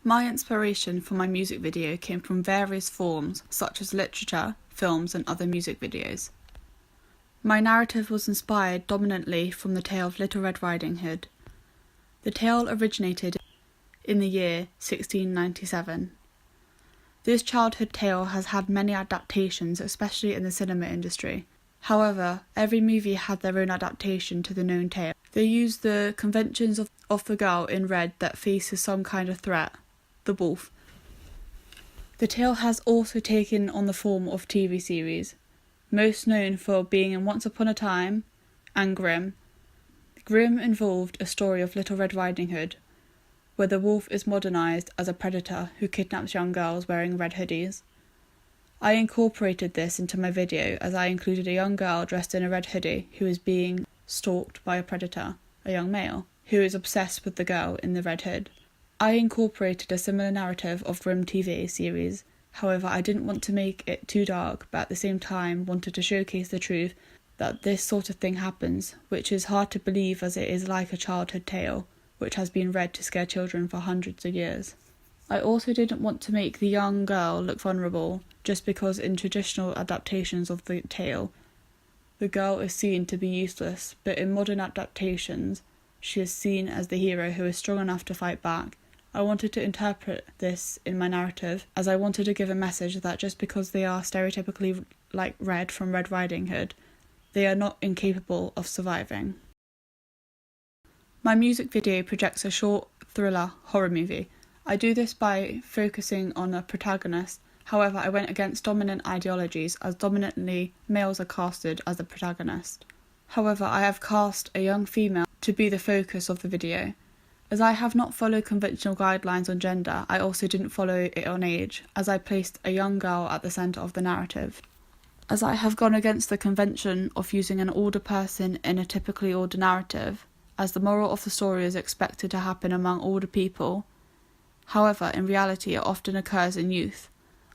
My inspiration for my music video came from various forms, such as literature, films, and other music videos. My narrative was inspired dominantly from the tale of Little Red Riding Hood. The tale originated in the year 1697. This childhood tale has had many adaptations, especially in the cinema industry. However, every movie had their own adaptation to the known tale. They used the conventions of the girl in red that faces some kind of threat, the wolf. The tale has also taken on the form of TV series, most known for being in Once Upon a Time and Grimm. Grimm involved a story of Little Red Riding Hood, where the wolf is modernised as a predator who kidnaps young girls wearing red hoodies. I incorporated this into my video as I included a young girl dressed in a red hoodie who is being stalked by a predator, a young male, who is obsessed with the girl in the red hood. I incorporated a similar narrative of Grimm TV series, however I didn't want to make it too dark, but at the same time wanted to showcase the truth that this sort of thing happens, which is hard to believe as it is like a childhood tale, which has been read to scare children for hundreds of years. I also didn't want to make the young girl look vulnerable, just because in traditional adaptations of the tale, the girl is seen to be useless, but in modern adaptations, she is seen as the hero who is strong enough to fight back. I wanted to interpret this in my narrative, as I wanted to give a message that just because they are stereotypically like Red from Red Riding Hood, they are not incapable of surviving. My music video projects a short thriller horror movie. I do this by focusing on a protagonist. However, I went against dominant ideologies, as dominantly males are casted as the protagonist. However, I have cast a young female to be the focus of the video. As I have not followed conventional guidelines on gender, I also didn't follow it on age, as I placed a young girl at the centre of the narrative. As I have gone against the convention of using an older person in a typically older narrative, as the moral of the story is expected to happen among older people. However, in reality it often occurs in youth.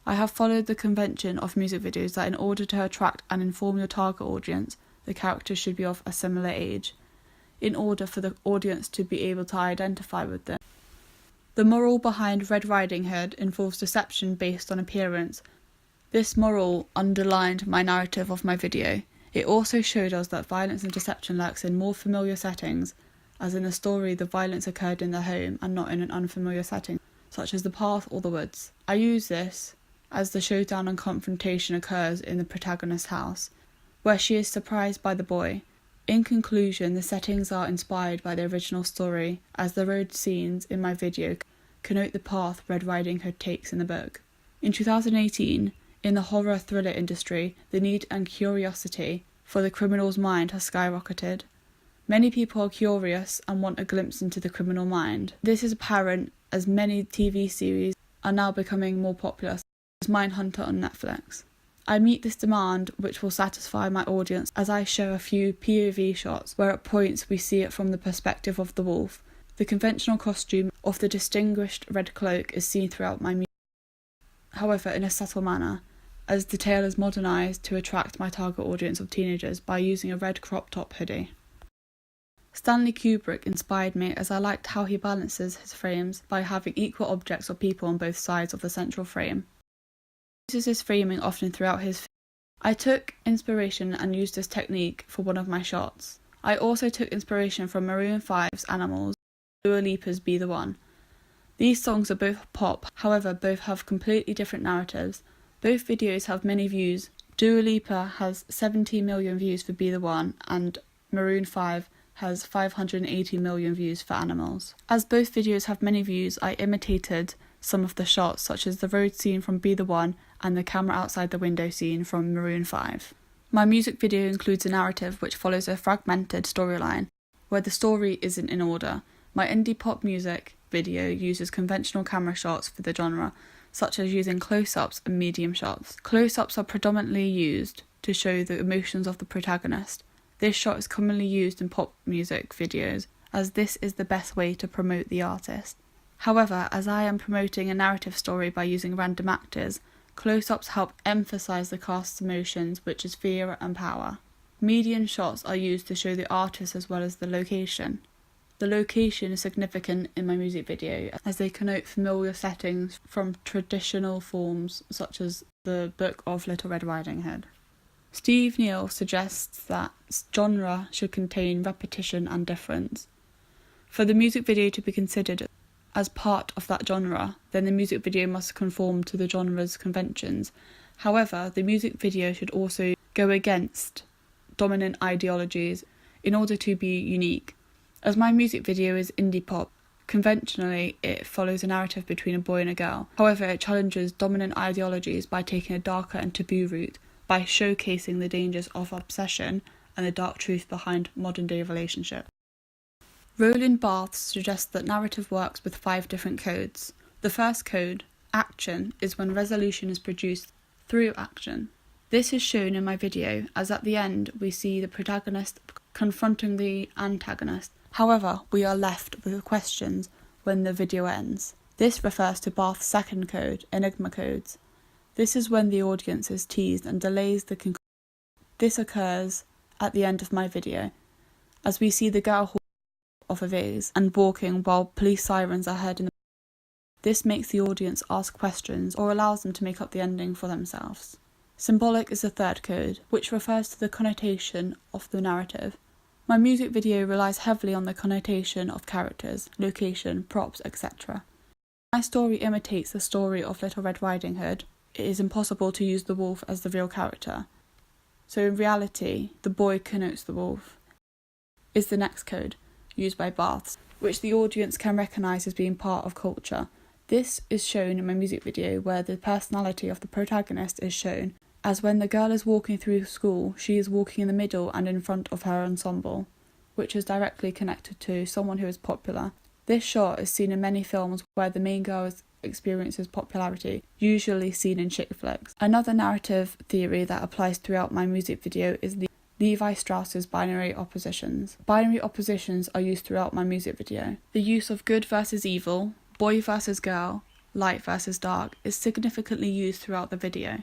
I have followed the convention of music videos that in order to attract and inform your target audience, the characters should be of a similar age, in order for the audience to be able to identify with them. The moral behind Red Riding Hood involves deception based on appearance. This moral underlined my narrative of my video. It also showed us that violence and deception lurks in more familiar settings, as in the story the violence occurred in the home and not in an unfamiliar setting, such as the path or the woods. I use this as the showdown and confrontation occurs in the protagonist's house, where she is surprised by the boy. In conclusion, the settings are inspired by the original story, as the road scenes in my video connote the path Red Riding Hood takes in the book. In 2018, in the horror thriller industry, the need and curiosity for the criminal's mind has skyrocketed. Many people are curious and want a glimpse into the criminal mind. This is apparent as many TV series are now becoming more popular, such as Mindhunter on Netflix. I meet this demand, which will satisfy my audience, as I show a few POV shots where at points we see it from the perspective of the wolf. The conventional costume of the distinguished red cloak is seen throughout my music, however in a subtle manner, as the tale is modernised to attract my target audience of teenagers by using a red crop top hoodie. Stanley Kubrick inspired me, as I liked how he balances his frames by having equal objects or people on both sides of the central frame. He uses this framing often throughout his films. I took inspiration and used this technique for one of my shots. I also took inspiration from Maroon 5's Animals, Dua Lipa's Be The One. These songs are both pop, however both have completely different narratives. Both videos have many views. Dua Lipa has 70 million views for Be The One, and Maroon 5 has 580 million views for Animals. As both videos have many views, I imitated some of the shots, such as the road scene from Be The One and the camera outside the window scene from Maroon 5. My music video includes a narrative which follows a fragmented storyline, where the story isn't in order. My indie pop music video uses conventional camera shots for the genre, such as using close-ups and medium shots. Close-ups are predominantly used to show the emotions of the protagonist. This shot is commonly used in pop music videos, as this is the best way to promote the artist. However, as I am promoting a narrative story by using random actors, close-ups help emphasise the cast's emotions, which is fear and power. Medium shots are used to show the artist as well as the location. The location is significant in my music video as they connote familiar settings from traditional forms such as the Book of Little Red Riding Hood. Steve Neal suggests that genre should contain repetition and difference. For the music video to be considered as part of that genre, then the music video must conform to the genre's conventions. However, the music video should also go against dominant ideologies in order to be unique. As my music video is indie pop, conventionally it follows a narrative between a boy and a girl. However, it challenges dominant ideologies by taking a darker and taboo route, by showcasing the dangers of obsession and the dark truth behind modern-day relationships. Roland Barthes suggests that narrative works with 5 different codes. The first code, action, is when resolution is produced through action. This is shown in my video, as at the end we see the protagonist confronting the antagonist. However, we are left with questions when the video ends. This refers to Barthes' second code, enigma codes. This is when the audience is teased and delays the conclusion. This occurs at the end of my video, as we see the girl off a vase and walking while police sirens are heard in the. This makes the audience ask questions or allows them to make up the ending for themselves. Symbolic is the third code, which refers to the connotation of the narrative. My music video relies heavily on the connotation of characters, location, props, etc. My story imitates the story of Little Red Riding Hood. It is impossible to use the wolf as the real character. So in reality, the boy connotes the wolf. Is the next code, used by Barthes, which the audience can recognise as being part of culture. This is shown in my music video where the personality of the protagonist is shown, as when the girl is walking through school, she is walking in the middle and in front of her ensemble, which is directly connected to someone who is popular. This shot is seen in many films where the main girl experiences popularity, usually seen in chick flicks. Another narrative theory that applies throughout my music video is Levi Strauss's binary oppositions. Binary oppositions are used throughout my music video. The use of good versus evil, boy versus girl, light versus dark is significantly used throughout the video,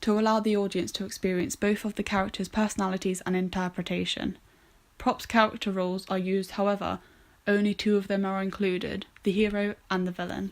to allow the audience to experience both of the characters' personalities and interpretation. Props character roles are used, however, only 2 of them are included, the hero and the villain.